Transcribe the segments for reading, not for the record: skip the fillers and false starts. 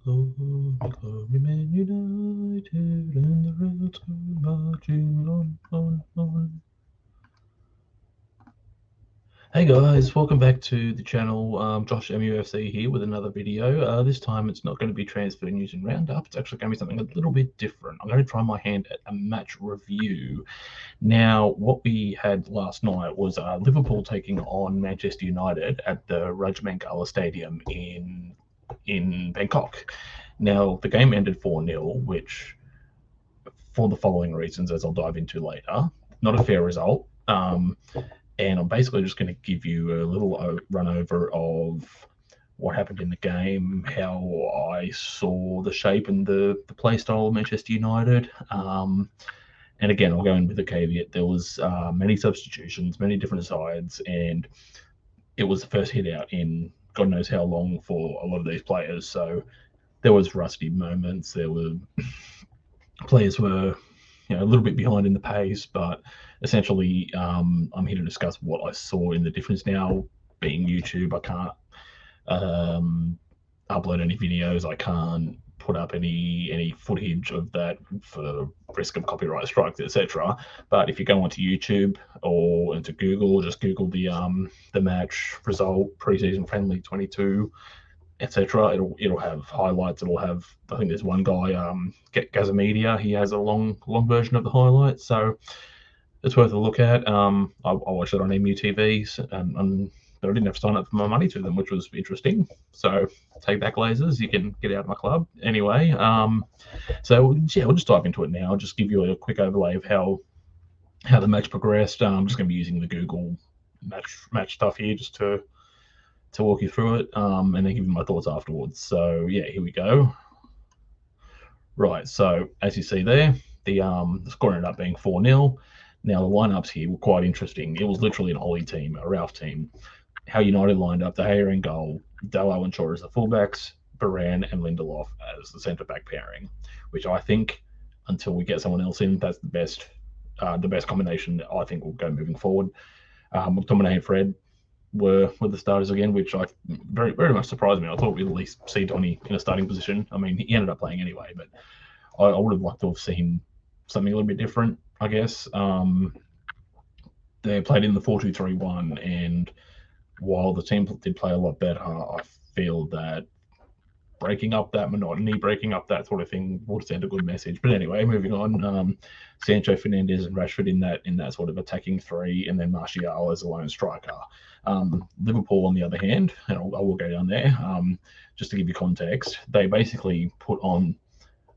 Glory, Man United, and the Reds go marching on. Hey guys, welcome back to the channel. Josh MUFC here with another video. This time it's not going to be transfer news and roundup. It's actually going to be something a little bit different. I'm going to try my hand at a match review. Now, what we had last night was Liverpool taking on Manchester United at the Rajmangala Stadium in Bangkok. Now, the game ended 4-0, which, for the following reasons, as I'll dive into later, not a fair result. And I'm basically just going to give you a little run over of what happened in the game, how I saw the shape and the play style of Manchester United. And again, I'll go in with a caveat. There was many substitutions, many different sides, and it was the first hit out in God knows how long for a lot of these players. So there was rusty moments. There were players were a little bit behind in the pace, but essentially, I'm here to discuss what I saw in the difference. Now, being YouTube, I can't upload any videos. I can't put up any footage of that for risk of copyright strikes, etc. But if you go onto YouTube or into Google, just Google the match result preseason friendly 22, etc. It'll have highlights. It'll have, I think there's one guy, Gazamedia. He has a long version of the highlights, so it's worth a look at. I watched it on MUTVs, but I didn't have to sign up for my money to them, which was interesting. So take that, Glazers. You can get out of my club anyway. So yeah, we'll just dive into it now. I'll just give you a quick overlay of how the match progressed. I'm just going to be using the Google match stuff here just to walk you through it, and then give you my thoughts afterwards. So yeah, here we go. Right, so as you see there, the score ended up being 4-0. Now the lineups here were quite interesting. It was literally an Ollie team, a Ralph team. How United lined up: De Gea in goal, Dalot and Shaw as the fullbacks, Varane and Lindelof as the centre back pairing, which I think, until we get someone else in, that's the best combination that I think will go moving forward. McTominay and Fred were the starters again, which I very much surprised me. I thought we'd at least see Donny in a starting position. I mean, he ended up playing anyway, but I would have liked to have seen something a little bit different, I guess. They played in the 4-2-3-1, and while the team did play a lot better, I feel that breaking up that monotony, breaking up that sort of thing would send a good message. But anyway, moving on. Sancho, Fernandes, and Rashford in that sort of attacking three, and then Martial as a lone striker. Liverpool, on the other hand, and I will go down there, just to give you context, they basically put on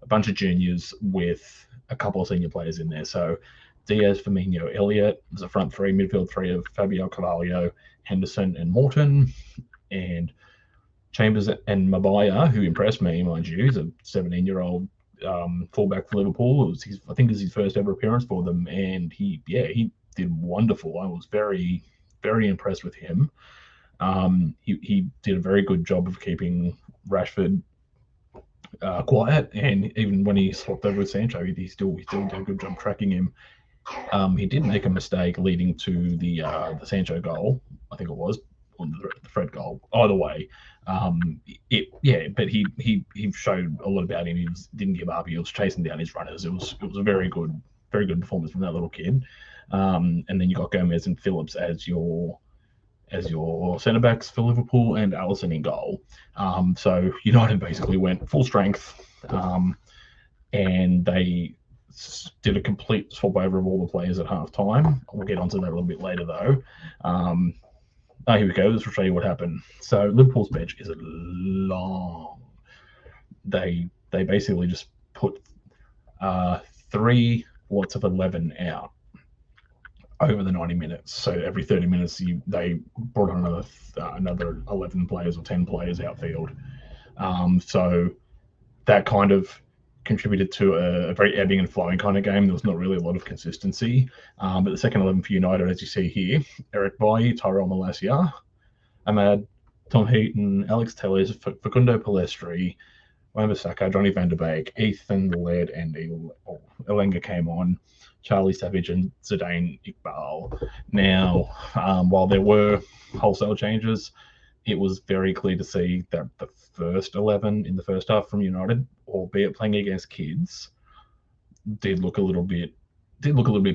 a bunch of juniors with a couple of senior players in there. So Diaz, Firmino, Elliott was a front three, midfield three of Fabio Carvalho, Henderson, and Morton. And Chambers and Mabaya, who impressed me, mind you. He's a 17-year-old fullback for Liverpool. I think it was his first ever appearance for them, and he did wonderful. I was very impressed with him. He did a very good job of keeping Rashford quiet, and even when he swapped over with Sancho, he still did a good job tracking him. He did make a mistake leading to the Sancho goal, I think it was, or the Fred goal. Either way, but he showed a lot about him. He didn't give up. He was chasing down his runners. It was a very good performance from that little kid. And then you got Gomez and Phillips as your centre backs for Liverpool, and Alisson in goal. So United basically went full strength, and they did a complete swap over of all the players at half time. We'll get onto that a little bit later, though. Here we go. This will show you what happened. So Liverpool's bench is long. They basically just put 3 lots of 11 out over the 90 minutes. So every 30 minutes, they brought on another 11 players or 10 players outfield. So that kind of contributed to a very ebbing and flowing kind of game. There was not really a lot of consistency. But the second 11 for United, as you see here: Eric Bailly, Tyrell Malacia, Ahmad, Tom Heaton, Alex Telles, Facundo Palestri, Wan-Bissaka, Johnny van der Beek, Ethan Laird, and Elenga came on. Charlie Savage and Zidane Iqbal. Now, while there were wholesale changes, it was very clear to see that the first 11 in the first half from United, albeit playing against kids, did look a little bit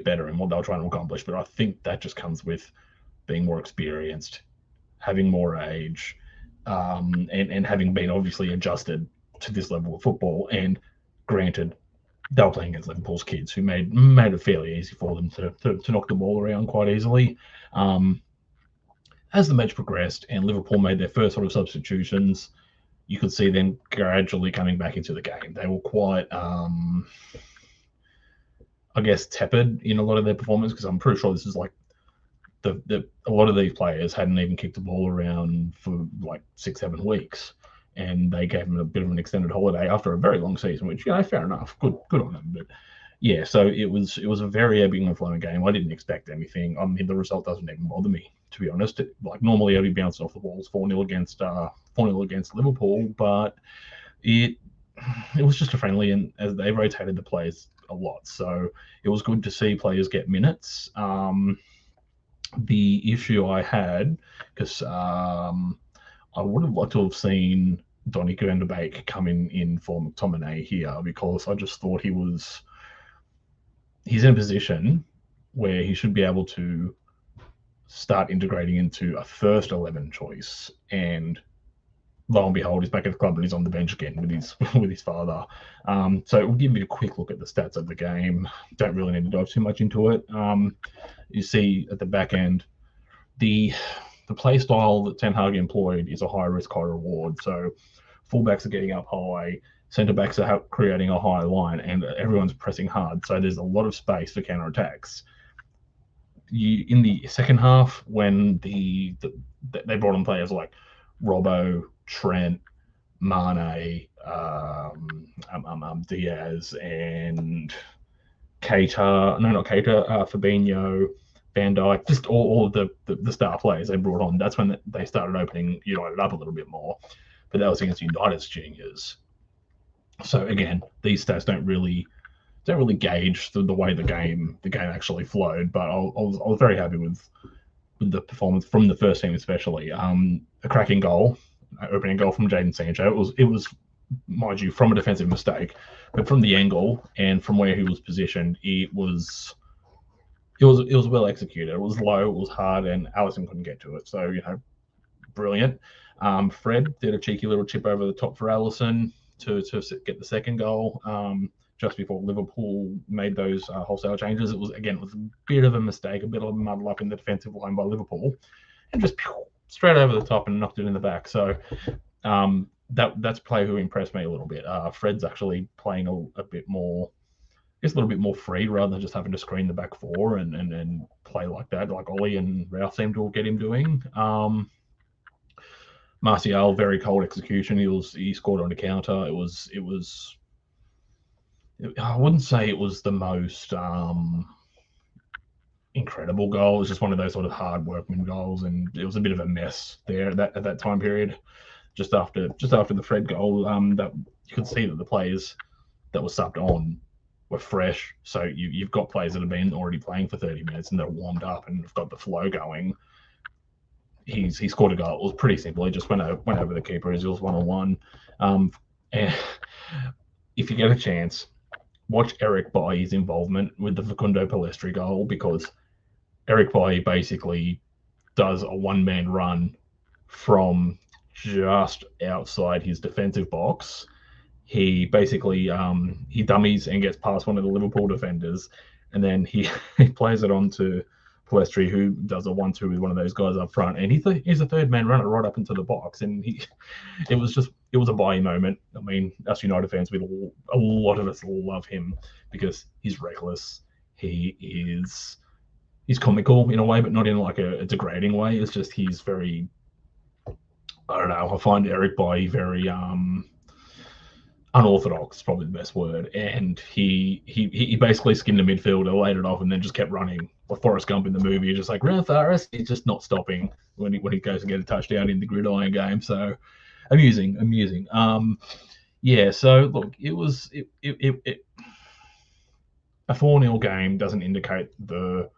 better in what they were trying to accomplish. But I think that just comes with being more experienced, having more age, and having been obviously adjusted to this level of football. And granted, they were playing against Liverpool's kids, who made it fairly easy for them to knock the ball around quite easily. As the match progressed and Liverpool made their first sort of substitutions, you could see them gradually coming back into the game. They were quite, I guess, tepid in a lot of their performance, because I'm pretty sure this is like a lot of these players hadn't even kicked the ball around for like 6-7 weeks, and they gave them a bit of an extended holiday after a very long season, which, fair enough, good on them. But yeah, so it was a very ebbing and flowing game. I didn't expect anything. I mean, the result doesn't even bother me, to be honest. Like, normally I'd be bouncing off the walls 4-0 against Liverpool, but it was just a friendly, and as they rotated the players a lot, so it was good to see players get minutes. The issue I had, because I would have liked to have seen Donny van de Beek come in for McTominay here, because I just thought he's in a position where he should be able to start integrating into a first 11 choice, and lo and behold, he's back at the club and he's on the bench again with his father. So we'll give you a quick look at the stats of the game. Don't really need to dive too much into it. You see at the back end, the play style that Ten Hag employed is a high risk, high reward. So fullbacks are getting up high, centre backs are creating a high line, and everyone's pressing hard. So there's a lot of space for counter attacks. In the second half, when they brought on players like Robbo, Trent, Mane, Diaz, and Fabinho, Van Dijk, just all of the star players they brought on. That's when they started opening United up a little bit more. But that was against United's juniors. So again, these stats don't really gauge the way the game actually flowed. But I was very happy with the performance from the first team, especially. A cracking goal, opening goal from Jadon Sancho. It was, mind you, from a defensive mistake, but from the angle and from where he was positioned, it was well executed. It was low, it was hard, and Alisson couldn't get to it. So, brilliant. Fred did a cheeky little chip over the top for Alisson to get the second goal. Just before Liverpool made those wholesale changes. It was a bit of a mistake, a bit of a muddle up in the defensive line by Liverpool, and just straight over the top and knocked it in the back. So that's a player who impressed me a little bit. Fred's actually playing a bit more, a little bit more free, rather than just having to screen the back four and play like that, like Ollie and Ralph seemed to get him doing. Martial, very cold execution. He scored on a counter. It was I wouldn't say it was the most incredible goal. It was just one of those sort of hard workman goals, and it was a bit of a mess there at that time period. Just after the Fred goal, that you could see that the players that were subbed on were fresh. So you've got players that have been already playing for 30 minutes and they're warmed up and have got the flow going. He scored a goal. It was pretty simple. He just went over the keeper as he was 1-on-1. And if you get a chance, watch Eric Bailly's involvement with the Facundo Pellistri goal, because Eric Bailly basically does a one-man run from just outside his defensive box. He basically he dummies and gets past one of the Liverpool defenders, and then he plays it on to Pellistri, who does a 1-2 with one of those guys up front, and he's a third-man runner right up into the box, and it was a Bailly moment. I mean, us United fans, a lot of us love him because he's reckless. He's comical in a way, but not in like a degrading way. It's just he's very, I don't know. I find Eric Bailly very unorthodox, is probably the best word. And he basically skinned the midfielder, laid it off, and then just kept running. Like Forrest Gump in the movie, just like run Forrest. He's just not stopping when he goes to get a touchdown in the gridiron game. So amusing. Yeah. So look, it was a 4-0 game doesn't indicate the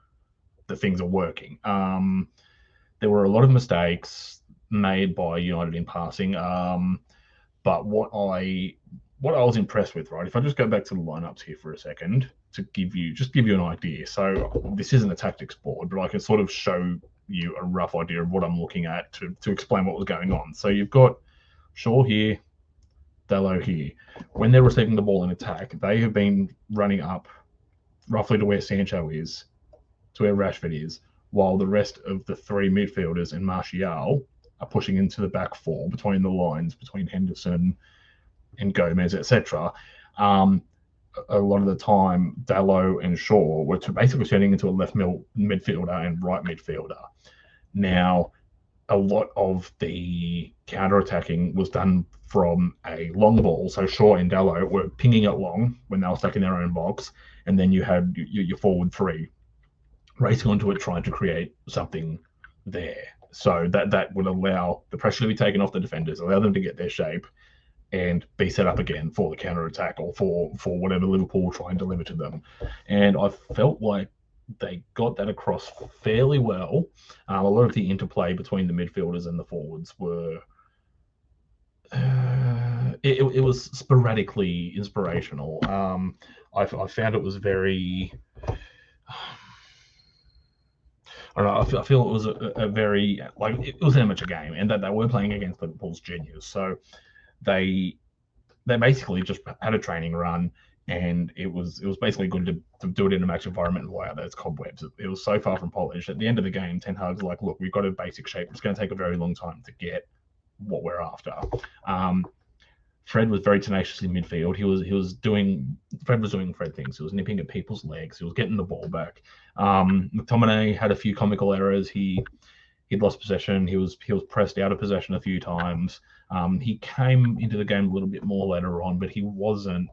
things are working. There were a lot of mistakes. made by United in passing. But what I was impressed with, right? If I just go back to the lineups here for a second to give you an idea. So this isn't a tactics board, but I can sort of show you a rough idea of what I'm looking at to explain what was going on. So you've got Shaw here, Dalot here. When they're receiving the ball in attack, they have been running up roughly to where Sancho is, to where Rashford is, while the rest of the three midfielders and Martial are pushing into the back four between the lines, between Henderson and Gomez, etc. A lot of the time, Dalot and Shaw were basically turning into a left midfielder and right midfielder. Now, a lot of the counter-attacking was done from a long ball. So Shaw and Dalot were pinging it long when they were stuck in their own box. And then you had your forward three racing onto it, trying to create something there. So that would allow the pressure to be taken off the defenders, allow them to get their shape, and be set up again for the counter-attack or for whatever Liverpool were trying to deliver to them. And I felt like they got that across fairly well. A lot of the interplay between the midfielders and the forwards were... it was sporadically inspirational. I found it was very... I don't know, I feel it was a very... it was an amateur game, and that they were playing against Liverpool's juniors. So they basically just had a training run, and it was basically good to do it in a match environment and wow, those cobwebs. It was so far from polished. At the end of the game, Ten Hag's like, look, we've got a basic shape. It's going to take a very long time to get what we're after. Fred was very tenacious in midfield. Fred was doing Fred things. He was nipping at people's legs. He was getting the ball back. McTominay had a few comical errors. He'd lost possession. He was pressed out of possession a few times. He came into the game a little bit more later on, but he wasn't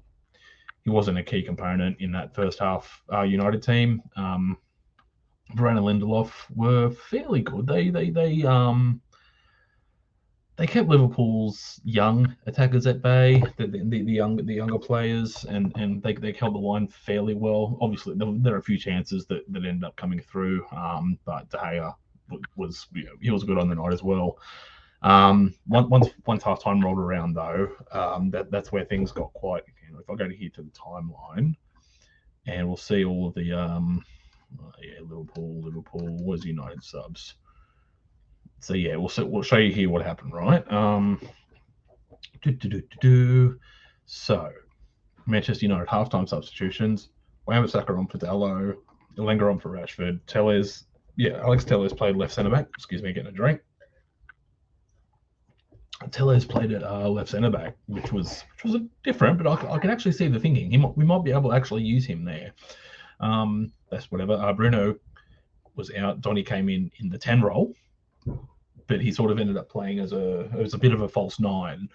a key component in that first half United team. Varane and Lindelof were fairly good. They kept Liverpool's young attackers at bay, the younger players, and they held the line fairly well. Obviously, there are a few chances that ended up coming through, but De Gea was good on the night as well. Once half time rolled around, though, that's where things got quite. If I go here to the timeline, and we'll see all of the Liverpool was United subs. So yeah, we'll show you here what happened, right? So Manchester United halftime substitutions. Wan-Bissaka on for Dalot, Elanga on for Rashford. Alex Tellez played left centre back. Excuse me, getting a drink. Tellez played at left centre back, which was different, but I can actually see the thinking. We might be able to actually use him there. That's whatever. Bruno was out. Donny came in the 10 role, but he sort of ended up playing as a bit of a false nine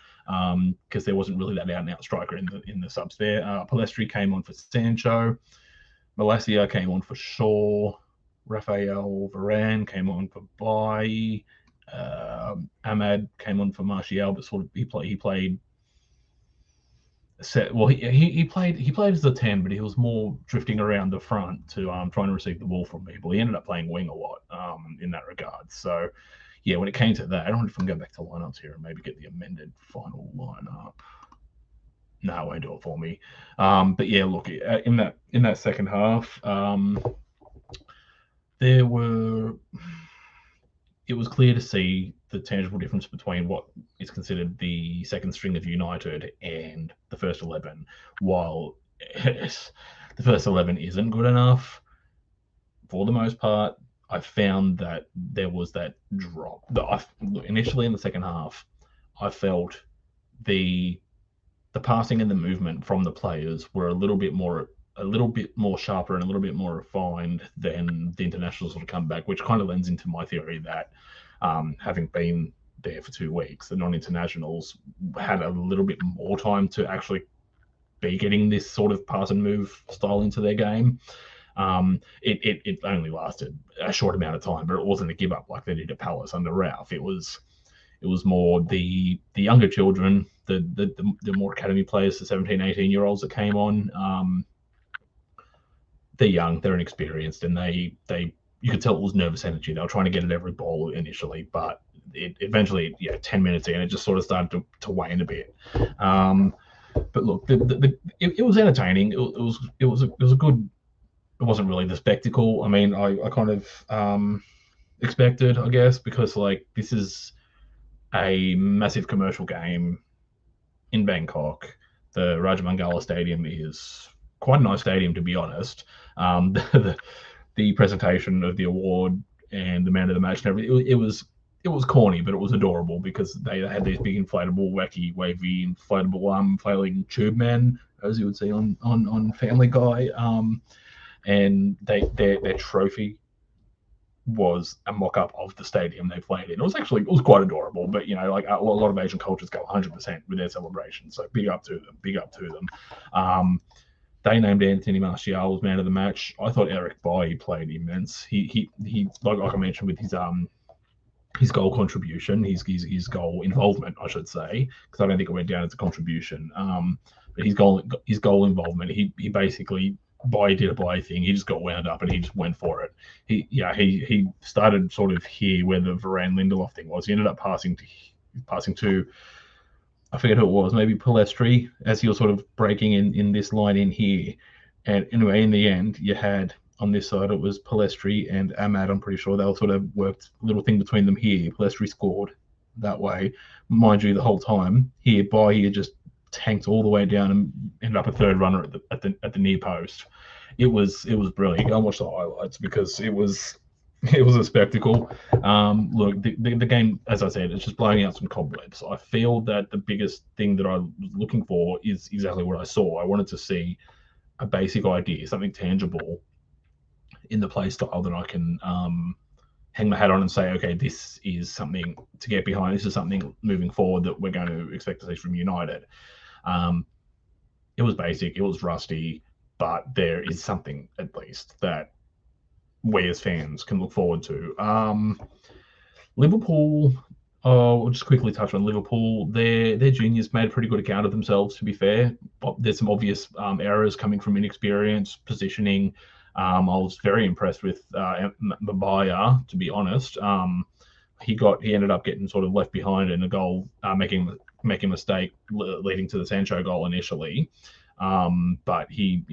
because there wasn't really that out-and-out striker in the subs there. Palestri came on for Sancho. Malacia came on for Shaw. Rafael Varane came on for Bailly. Ahmad came on for Martial, but sort of he played set. Well, he played as a 10, but he was more drifting around the front to trying to receive the ball from people. He ended up playing wing a lot in that regard. So yeah, when it came to that, I don't know if I can go back to lineups here and maybe get the amended final lineup. No, it won't do it for me. But yeah, look, in that second half, it was clear to see the tangible difference between what is considered the second string of United and the first 11. While the first 11 isn't good enough, for the most part, I found that there was that drop. Initially in the second half, I felt the passing and the movement from the players were a little bit more sharper and a little bit more refined than the internationals would come back, which kind of lends into my theory that having been there for 2 weeks, the non-internationals had a little bit more time to actually be getting this sort of pass and move style into their game. It only lasted a short amount of time, but it wasn't a give up like they did at Palace under Ralph. It was more the younger children, the more academy players, the 17, 18-year-olds that came on. They're young, they're inexperienced, and you could tell it was nervous energy. They were trying to get at every ball initially, but it eventually, 10 minutes in, it just sort of started to wane a bit. But look, it was entertaining. It was a good. It wasn't really the spectacle. I mean, I kind of expected, I guess, because like this is a massive commercial game in Bangkok. The Rajamangala Stadium is quite a nice stadium, to be honest. The presentation of the award and the man of the match and everything, it was corny, but it was adorable because they had these big inflatable, wacky, wavy, inflatable flailing tube men, as you would see on Family Guy. And their trophy was a mock-up of the stadium they played in. It was quite adorable, but like a lot of Asian cultures go 100% with their celebrations. So big up to them. They named Anthony Martial as man of the match. I thought Eric Bailly played immense. He like I mentioned with his goal contribution, his goal involvement, I should say, because I don't think it went down as a contribution. But his goal involvement, he basically did a Bailly thing. He just got wound up and he just went for it. He started sort of here where the Varane Lindelof thing was. He ended up passing to I forget who it was, maybe Palestri, as he was sort of breaking in this line in here. And anyway, in the end, you had on this side, it was Palestri and Ahmad. I'm pretty sure they'll sort of worked a little thing between them here. Palestri scored that way. Mind you, the whole time, here just tanked all the way down and ended up a third runner at the near post. It was brilliant. Go and watch the highlights because it was a spectacle. Look, the game, as I said, it's just blowing out some cobwebs. I feel that the biggest thing that I was looking for is exactly what I saw. I wanted to see a basic idea, something tangible in the play style that I can hang my hat on and say, okay, this is something to get behind. This is something moving forward that we're going to expect to see from United. It was basic, it was rusty, but there is something at least that we as fans can look forward to. Liverpool, we'll just quickly touch on Liverpool. Their juniors made a pretty good account of themselves, to be fair. There's some obvious errors coming from inexperience, positioning. I was very impressed with Mabaya, to be honest. He ended up getting sort of left behind in a goal, making a mistake leading to the Sancho goal initially. But he,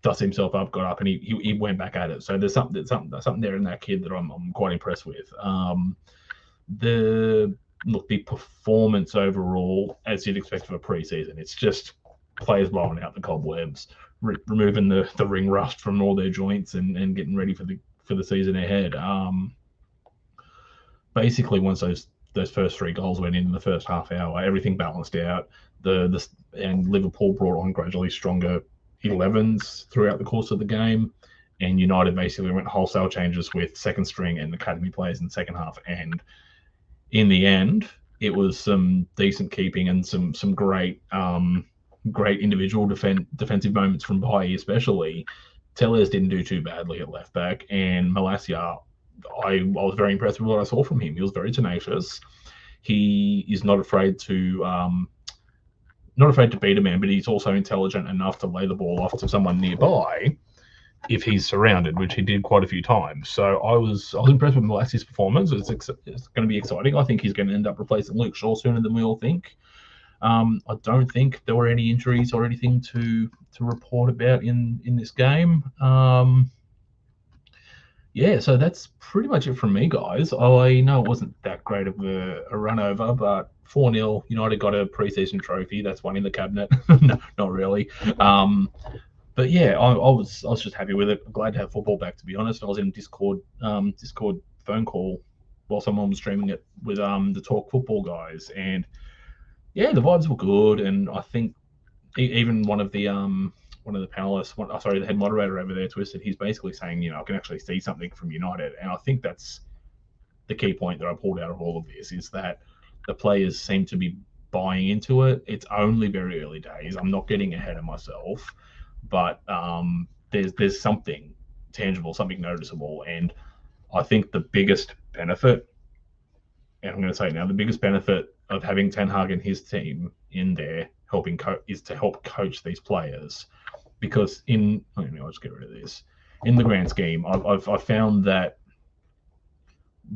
dusted himself up, got up, and he went back at it. So there's something there in that kid that I'm quite impressed with. The performance overall, as you'd expect for a preseason, it's just players blowing out the cobwebs, removing the ring rust from all their joints, and getting ready for the season ahead. Basically, once those first three goals went in the first half hour, everything balanced out. And Liverpool brought on gradually stronger 11s throughout the course of the game, and United basically went wholesale changes with second string and academy players in the second half. And in the end, it was some decent keeping and some great individual defensive moments from Bailly, especially. Tellez didn't do too badly at left back, and Malacia, I was very impressed with what I saw from him. He was very tenacious. He is not afraid to beat a man, but he's also intelligent enough to lay the ball off to someone nearby if he's surrounded, which he did quite a few times. So I was impressed with Malacia's performance. It's going to be exciting. I think he's going to end up replacing Luke Shaw sooner than we all think. I don't think there were any injuries or anything to report about in this game. So that's pretty much it from me, guys. I know it wasn't that great of a run over, but 4-0, United got a preseason trophy. That's one in the cabinet. No, not really. But yeah, I was just happy with it. I'm glad to have football back, to be honest. I was in Discord phone call while someone was streaming it with the Talk Football guys, and yeah, the vibes were good. And I think even one of the panelists, the head moderator over there, Twisted, he's basically saying, I can actually see something from United. And I think that's the key point that I pulled out of all of this, is that the players seem to be buying into it. It's only very early days. I'm not getting ahead of myself, but there's something tangible, something noticeable. And I think the biggest benefit, and I'm going to say it now, the biggest benefit of having Ten Hag and his team in there helping is to help coach these players. Because I'll just get rid of this. In the grand scheme, I've found that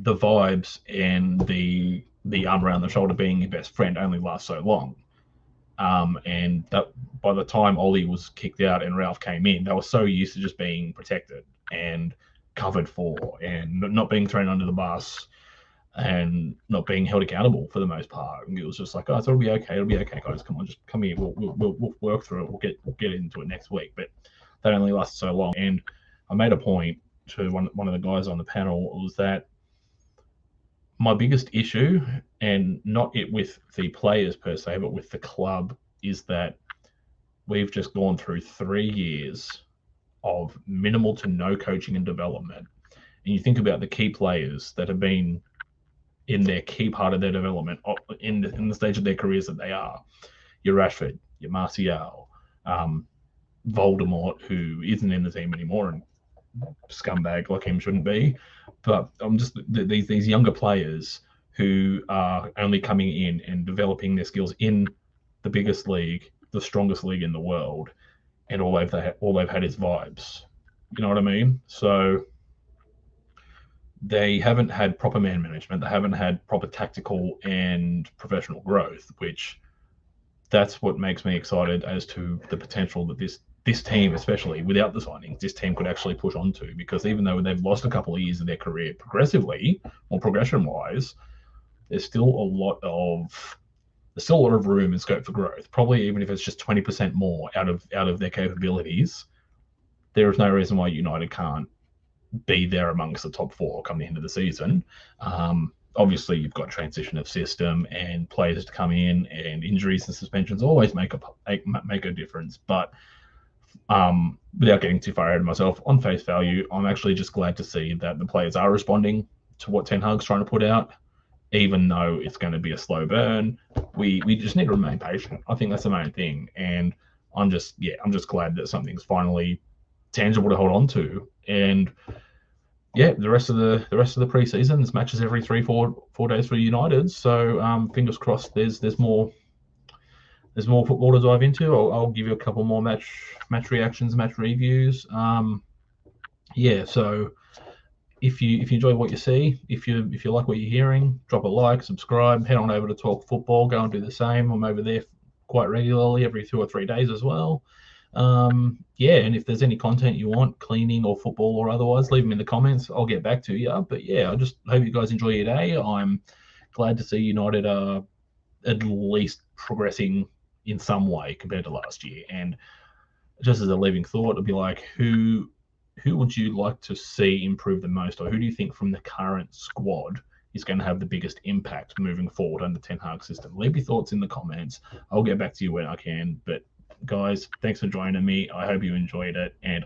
the vibes and the arm around the shoulder being your best friend only lasts so long. And that by the time Ollie was kicked out and Ralph came in, they were so used to just being protected and covered for and not being thrown under the bus and not being held accountable for the most part. And it was just like, oh, it'll be okay, guys. Come on, just come here. We'll work through it. We'll get into it next week. But that only lasted so long. And I made a point to one of the guys on the panel was that my biggest issue, and not it with the players per se, but with the club, is that we've just gone through 3 years of minimal to no coaching and development. And you think about the key players that have been in their key part of their development in the stage of their careers that they are. Your Rashford, your Martial, Voldemort, who isn't in the team anymore and scumbag like him shouldn't be. But just these younger players who are only coming in and developing their skills in the biggest league, the strongest league in the world, and all they've had is vibes. You know what I mean? So they haven't had proper man management. They haven't had proper tactical and professional growth, which that's what makes me excited as to the potential that this team, especially without the signings, this team could actually push on to. Because even though they've lost a couple of years of their career progressively or progression-wise, there's still a lot of room and scope for growth. Probably even if it's just 20% more out of their capabilities, there is no reason why United can't be there amongst the top 4 coming into the season. Obviously, you've got transition of system and players to come in, and injuries and suspensions always make a difference. But without getting too far ahead of myself, on face value, I'm actually just glad to see that the players are responding to what Ten Hag's trying to put out, even though it's going to be a slow burn. We just need to remain patient. I think that's the main thing, and I'm just glad that something's finally tangible to hold on to. And yeah, the rest of the preseason, there's matches every 4 days for United. So fingers crossed, there's more football to dive into. I'll give you a couple more match reactions, match reviews. Yeah, so if you enjoy what you see, if you like what you're hearing, drop a like, subscribe, head on over to Talk Football, go and do the same. I'm over there quite regularly, every 2 or 3 days as well. Yeah, and if there's any content you want, cleaning or football or otherwise, leave them in the comments. I'll get back to you. But yeah, I just hope you guys enjoy your day. I'm glad to see United are at least progressing in some way compared to last year. And just as a leaving thought, it'd be like, who would you like to see improve the most, or who do you think from the current squad is going to have the biggest impact moving forward under Ten Hag system? Leave your thoughts in the comments. I'll get back to you when I can. But guys, thanks for joining me. I hope you enjoyed it, and